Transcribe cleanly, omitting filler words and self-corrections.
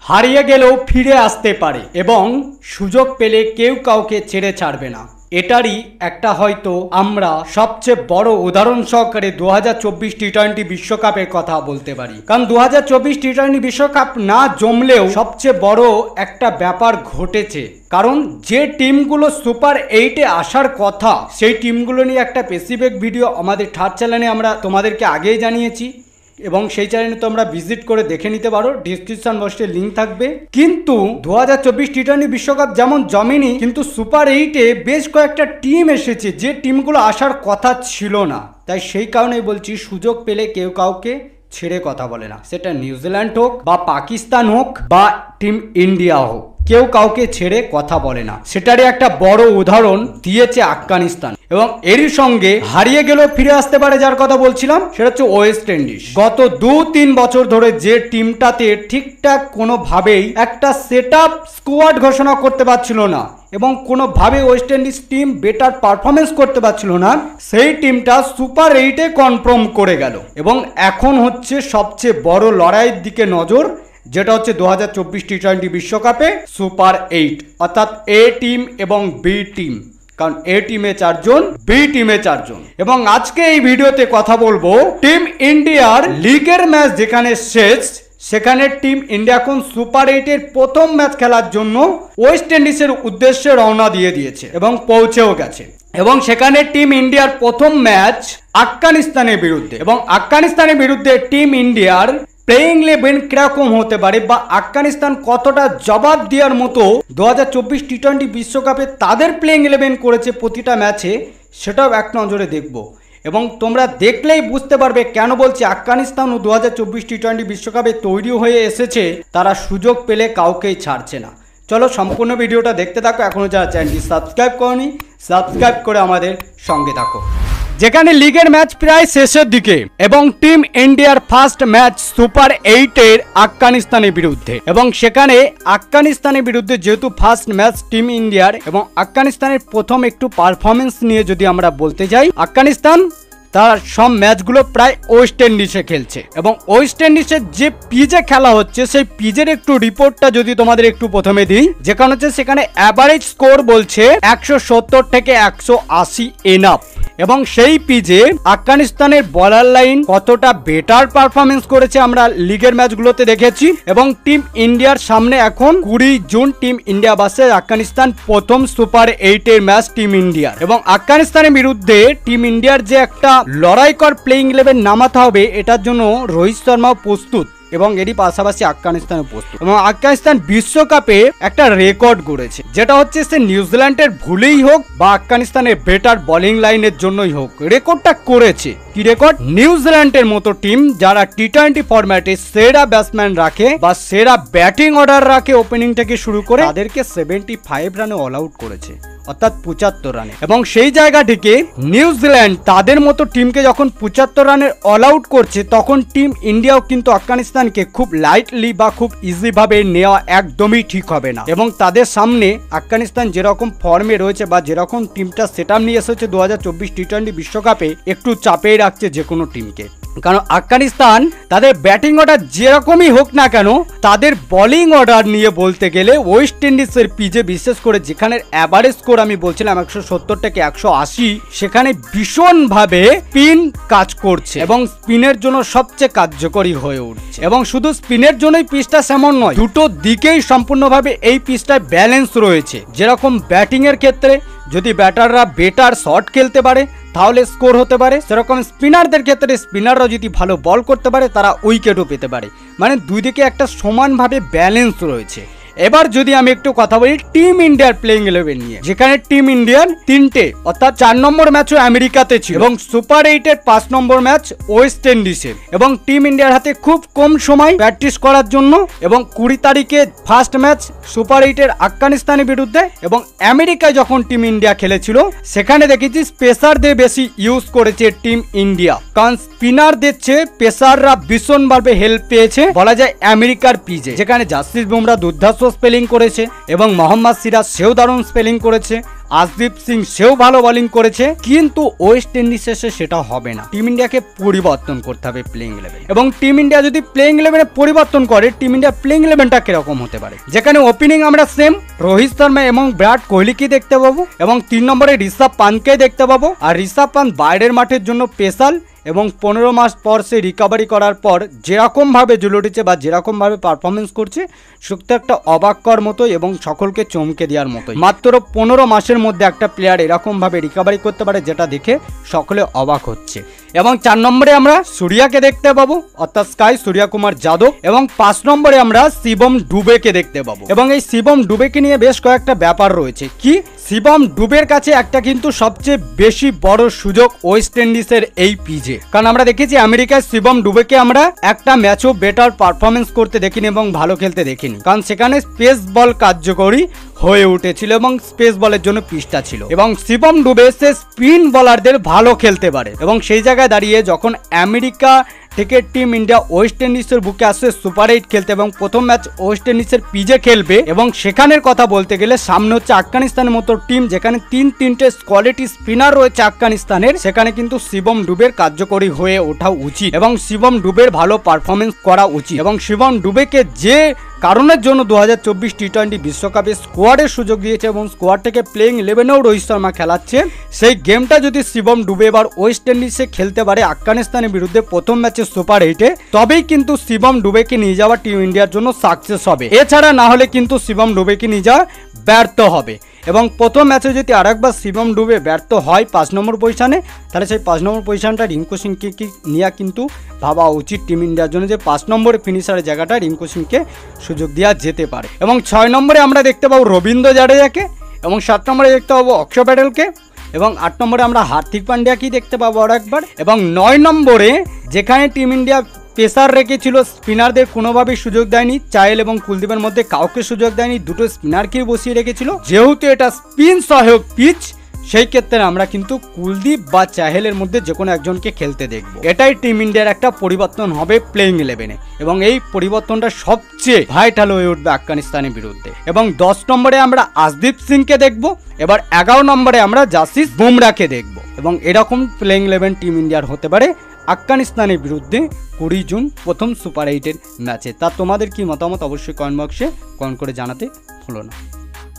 হারিয়ে গেলেও ফিরে আসতে পারে এবং সুযোগ পেলে কেউ কাউকে ছেড়ে ছাড়বে না। এটারই একটা হয়তো আমরা সবচেয়ে বড় উদাহরণ সহকারে 2024 টি-20 বিশ্বকাপের কথা বলতে পারি। কারণ 2024 টি-20 বিশ্বকাপ না জমলেও সবচেয়ে বড় একটা ব্যাপার ঘটেছে। কারণ যে টিমগুলো সুপার 8-এ আসার কথা সেই টিমগুলো নিয়ে একটা স্পেসিফিক ভিডিও আমাদের থার্ড চ্যানেলে আমরা তোমাদেরকে আগেই জানিয়েছি এবং সেই চ্যানেলে তোমরা ভিজিট করে দেখে নিতে পারো, ডিসক্রিপশন বক্সে লিঙ্ক থাকবে। কিন্তু 2024 টি-20 বিশ্বকাপ যেমন জমেনি, কিন্তু সুপার 8-এ বেশ কয়েকটা টিম এসেছে যে টিমগুলো আসার কথা ছিল না। তাই সেই কারণেই বলছি, সুযোগ পেলে কেউ কাউকে ছেড়ে কথা বলে না। সেটা নিউজিল্যান্ড হোক বা পাকিস্তান হোক বা টিম ইন্ডিয়া হোক, কেউ কাউকে ছেড়ে কথা বলে না। সেটারই একটা বড় উদাহরণ দিয়েছে আফগানিস্তান। এবং এরই সঙ্গে হারিয়ে গেলেও ফিরে আসতে পারে যার কথা বলছিলাম, সেটা হচ্ছে ওয়েস্ট ইন্ডিজ। গত 2-3 বছর ধরে যে টিমটাতে ঠিকঠাক কোনোভাবেই একটা সেট আপ স্কোয়াড ঘোষণা করতে পারছিল না এবং কোনোভাবে West Indies team better performance করতে পারছিল না, সেই টিমটা সুপার 8-এ কনফার্ম করে গেল। এবং এখন হচ্ছে সবচেয়ে বড় লড়াইয়ের দিকে নজর, যেটা হচ্ছে 2024 টি-20 বিশ্বকাপে সুপার 8, অর্থাৎ এ টিম এবং বি টিম। কারণ এ টিমে 4 জন, বি টিমে 4 জন। এবং আজকে এই ভিডিওতে কথা বলবো টিম ইন্ডিয়ার লিগের ম্যাচ যেখানে শেষ, সেখানে টিম ইন্ডিয়া এখন সুপার 8-এর প্রথম ম্যাচ খেলার জন্য ওয়েস্ট ইন্ডিজের উদ্দেশ্যে রওনা দিয়ে দিয়েছে এবং পৌঁছেও গেছে। এবং সেখানে টিম ইন্ডিয়ার প্রথম ম্যাচ আফগানিস্তানের বিরুদ্ধে। এবং আফগানিস্তানের বিরুদ্ধে টিম ইন্ডিয়ার প্লেইং 11 কিরকম হতে পারে বা আফগানিস্তান কতটা জবাব দেওয়ার মতো 2024 টি-20 বিশ্বকাপে তাদের প্লেইং 11 করেছে প্রতিটা ম্যাচে, সেটাও এক নজরে দেখব। এবং তোমরা দেখলেই বুঝতে পারবে কেন বলছি আফগানিস্তান ও 2024 টি-20 বিশ্বকাপে তৈরি হয়ে এসেছে, তারা সুযোগ পেলে কাউকেই ছাড়ছে না। চলো সম্পূর্ণ ভিডিওটা দেখতে থাকো। এখনো যারা চ্যানেলটি সাবস্ক্রাইব করনি, সাবস্ক্রাইব করে আমাদের সঙ্গে থাকো। যেখানে লিগের ম্যাচ প্রায় শেষের দিকে এবং টিম ইন্ডিয়ার ফার্স্ট ম্যাচ সুপার 8-এর আফগানিস্তানের বিরুদ্ধে। এবং সেখানে আফগানিস্তানের বিরুদ্ধে যেহেতু ফার্স্ট ম্যাচ টিম ইন্ডিয়ার, এবং আফগানিস্তানের প্রথম একটু পারফরমেন্স নিয়ে যদি আমরা বলতে যাই, আফগানিস্তান তার সব ম্যাচগুলো প্রায় ওয়েস্ট ইন্ডিজে খেলছে। এবং ওয়েস্ট ইন্ডিজের যে পিচে খেলা হচ্ছে সেই পিচের একটু রিপোর্টটা যদি তোমাদের একটু প্রথমে দিই, যেখানে হচ্ছে সেখানে অ্যাভারেজ স্কোর বলছে 170 থেকে 180 এনাফ। এবং সেই পিচে আফগানিস্তানের বলার লাইন কতটা বেটার পারফরমেন্স করেছে আমরা লিগের ম্যাচগুলোতে দেখেছি। এবং টিম ইন্ডিয়ার সামনে এখন 20 June team India versus Afghanistan প্রথম সুপার 8-এর ম্যাচ টিম ইন্ডিয়ার। এবং আফগানিস্তানের বিরুদ্ধে টিম ইন্ডিয়ার যে একটা লড়াইকর প্লেইং 11 নামাতে হবে, এটার জন্য রোহিত শর্মাও প্রস্তুত এবং এরই পাশাপাশি আফগানিস্তানও প্রস্তুত। এবং আফগানিস্তান বিশ্বকাপে একটা রেকর্ড গড়েছে, যেটা হচ্ছে সে নিউজিল্যান্ডের ভুলেই হোক বা আফগানিস্তানের বেটার বোলিং লাইনের জন্যই হোক, রেকর্ডটা করেছে। কি রেকর্ড? নিউজিল্যান্ডের মতো টিম যারা টি-20 ফরম্যাটে সেরা ব্যাটসম্যান রাখে বা সেরা ব্যাটিং অর্ডার রাখে ওপেনিং থেকে শুরু করে, তাদেরকে 75 রানে অল আউট করেছে, অর্থাৎ 75 রানে। এবং সেই জায়গা থেকে নিউজিল্যান্ড তাদের মতো টিমকে যখন 75 রানের অল আউট করছে, তখন টিম ইন্ডিয়াও কিন্তু আফগানিস্তানকে খুব লাইটলি বা খুব ইজি ভাবে নেওয়া একদমই ঠিক হবে না। এবং তাদের সামনে আফগানিস্তান যেরকম ফর্মে রয়েছে বা যেরকম টিমটা সেটআপ নিয়ে এসেছে 2024 টি-20 বিশ্বকাপে, একটু চাপেই রাখছে যে কোনো টিমকে। কারণ আফগানিস্তান তাদের ব্যাটিং অর্ডার যেরকমই হোক না কেন, তাদের বোলিং অর্ডার নিয়ে বলতে গেলে ওয়েস্ট ইন্ডিজের পিচে, বিশেষ করে যেখানে অ্যাভারেজ স্কোর আমি বলছিলাম 170 থেকে 180, সেখানে ভীষণভাবে স্পিন কাজ করছে এবং স্পিনের জন্য সবচেয়ে কার্যকরী হয়ে উঠছে। এবং শুধু স্পিনের জন্যই পিচটা সেমন নয়, দুটো দিকেই সম্পূর্ণভাবে এই পিচটায় ব্যালেন্স রয়েছে। যেরকম ব্যাটিং এর ক্ষেত্রে যদি ব্যাটাররা বেটার শট খেলতে পারে তাহলে স্কোর হতে পারে, সেরকম স্পিনারদের ক্ষেত্রে স্পিনাররা যদি ভালো বল করতে পারে তারা উইকেটও পেতে পারে। মানে দুই দিকে একটা সমানভাবে ব্যালেন্স রয়েছে। এবার যদি আমি একটু কথা বলি টিম ইন্ডিয়ার প্লেইং 11 নিয়ে, যেখানে টিম ইন্ডিয়ার 3টে অর্থাৎ 4 নম্বর ম্যাচও আমেরিকাতে ছিল এবং সুপার 8-এর 5 নম্বর ম্যাচ ওয়েস্ট ইন্ডিজে। এবং টিম ইন্ডিয়ার হাতে খুব কম সময় প্র্যাকটিস করার জন্য। এবং 20 তারিখে ফার্স্ট ম্যাচ সুপার 8-এর আফগানিস্তানের বিরুদ্ধে। এবং আমেরিকায় যখন টিম ইন্ডিয়া খেলেছিল, সেখানে দেখেছি পেসারদের বেশি ইউজ করেছে টিম ইন্ডিয়া, কারণ স্পিনারদের চেয়ে পেসাররা ভীষণভাবে হেল্প পেয়েছে বলা যায় আমেরিকার পিচে, যেখানে জাসপ্রীত বুমরা দুর্ধর্ষ স্পেলিং করেছে এবং মোহাম্মদ সিরাজ সেও দারুণ স্পেলিং করেছে। আশদীপ সিং সেও ভালো বোলিং করেছে, কিন্তু ওয়েস্ট ইন্ডিজ এসে সেটা হবে না। টিম ইন্ডিয়াকে পরিবর্তন করতে হবে প্লেইং ইলেভেন, এবং টিম ইন্ডিয়া যদি প্লেইং ইলেভেনে পরিবর্তন করে, টিম ইন্ডিয়া প্লেইং ইলেভেনটা কিরকম হতে পারে, যেখানে ওপেনিং আমরা সেম রোহিত শর্মা এবং বিরাট কোহলিকে দেখতে পাবো, এবং 3 নম্বরে ঋষভ পান্তকে দেখতে পাবো। আর ঋষভ পান্ত বাইরের মাঠের জন্য স্পেশাল, এবং 15 মাস পর সে রিকভারি করার পর যেরকমভাবে জ্বলে উঠেছে বা যেরকমভাবে পারফরমেন্স করছে, সত্যি একটা অবাক করার মতো এবং সকলকে চমকে দেওয়ার মতোই। মাত্র 15 মাসের মধ্যে একটা প্লেয়ার এরকমভাবে রিকভারি করতে পারে, যেটা দেখে সকলে অবাক হচ্ছে। এবং 4 নম্বরে আমরা সূর্যাকে দেখতে পাবো, অর্থাৎ স্কাই সূর্য কুমার যাদব। এবং 5 নম্বরে আমরা শিবম ডুবেকে দেখতে পাবো। এবং এই শিবম ডুবেকে নিয়ে বেশ কয়েকটা ব্যাপার রয়েছে। কি, শিবম ডুবের কাছে একটা কিন্তু সবচেয়ে বেশি বড় সুযোগ ওয়েস্ট ইন্ডিজের এই পিচে, কারণ আমরা দেখেছি আমেরিকায় শিবম ডুবেকে আমরা একটা ম্যাচও বেটার পারফরমেন্স করতে দেখিনি এবং ভালো খেলতে দেখিনি, কারণ সেখানে স্পেস বল কার্যকরী হয়ে উঠেছিল এবং স্পেস বলের জন্য পিচটা ছিল। এবং শিবম ডুবে সে স্পিন বলারদের ভালো খেলতে পারে, এবং সেই জায়গায় দাঁড়িয়ে যখন আমেরিকা থেকে টিম ইন্ডিয়া ওয়েস্ট ইন্ডিজের বুকে আসছে সুপার 8 খেলতে, এবং প্রথম ম্যাচ ওয়েস্ট ইন্ডিজের পিচে খেলবে, এবং সেখানের কথা বলতে গেলে সামনে হচ্ছে আফগানিস্তানের মতো টিম, যেখানে 3-3টে কোয়ালিটি স্পিনার রয়েছে আফগানিস্তানের, সেখানে কিন্তু শিবম ডুবের কার্যকরী হয়ে ওঠা উচিত এবং শিবম ডুবের ভালো পারফরমেন্স করা উচিত। এবং শিবম ডুবেকে যে কারণের জন্য 2024 টি-20 বিশ্বকাপে স্কোয়াডের সুযোগ দিয়েছে এবং স্কোয়াড থেকে প্লেইং ইলেভেনেও রোহিত শর্মা খেলাচ্ছে, সেই গেমটা যদি শিবম ডুবে এবার ওয়েস্ট ইন্ডিজে খেলতে পারে আফগানিস্তানের বিরুদ্ধে প্রথম ম্যাচে সুপার 8-এ, তবেই কিন্তু শিবম ডুবেকে নিয়ে যাওয়া টিম ইন্ডিয়ার জন্য সাকসেস হবে। এছাড়া না হলে কিন্তু শিবম ডুবেকে নিয়ে যাওয়া ব্যর্থ হবে। এবং প্রথম ম্যাচে যদি আরেকবার শিবম ডুবে ব্যর্থ হয় 5 নম্বর পজিশনে, তাহলে সেই 5 নম্বর পজিশনটা রিঙ্কু সিংকে নিয়ে কিন্তু ভাবা উচিত টিম ইন্ডিয়ার জন্য, যে 5 নম্বরে ফিনিশারের জায়গাটা রিঙ্কু সিংকে সুযোগ দেওয়া যেতে পারে। এবং 6 নম্বরে আমরা দেখতে পাবো রবীন্দ্র জাডেজাকে, এবং 7 নম্বরে দেখতে পাবো অক্ষর প্যাটেলকে, এবং 8 নম্বরে আমরা হার্দিক পান্ডিয়াকেই দেখতে পাবো আর একবার। এবং 9 নম্বরে যেখানে টিম ইন্ডিয়া পেসার রেখেছিল, স্পিনারদের কোনোভাবেই সুযোগ দেয়নি, চাহেল এবং কুলদীপের মধ্যে কাউকে সুযোগ দেয়নি, দুটো স্পিনারকেই বসিয়ে রেখেছিল। যেহেতু এটা স্পিন সহায়ক পিচ, সেই ক্ষেত্রে আমরা কিন্তু কুলদীপ বা চাহেলের মধ্যে যে কোনো একজনকে খেলতে দেখব। এটাই টিম ইন্ডিয়ার একটা পরিবর্তন হবে প্লেইং ইলেভেনে, এবং এই পরিবর্তনটা সবচেয়ে ভাইটাল হয়ে উঠবে আফগানিস্তানের বিরুদ্ধে। এবং 10 নম্বরে আমরা আশদীপ সিংকে দেখব, এবার 11 নম্বরে আমরা জাসপ্রীত বুমরাহকে দেখব। এবং এরকম প্লেইং ইলেভেন টিম ইন্ডিয়ার হতে পারে আফগানিস্তানের বিরুদ্ধে 20 জুন প্রথম সুপার 8-এর ম্যাচে। তা তোমাদের কি মতামত অবশ্যই কমেন্ট বক্সে কমেন্ট করে জানাতে ভুলো না।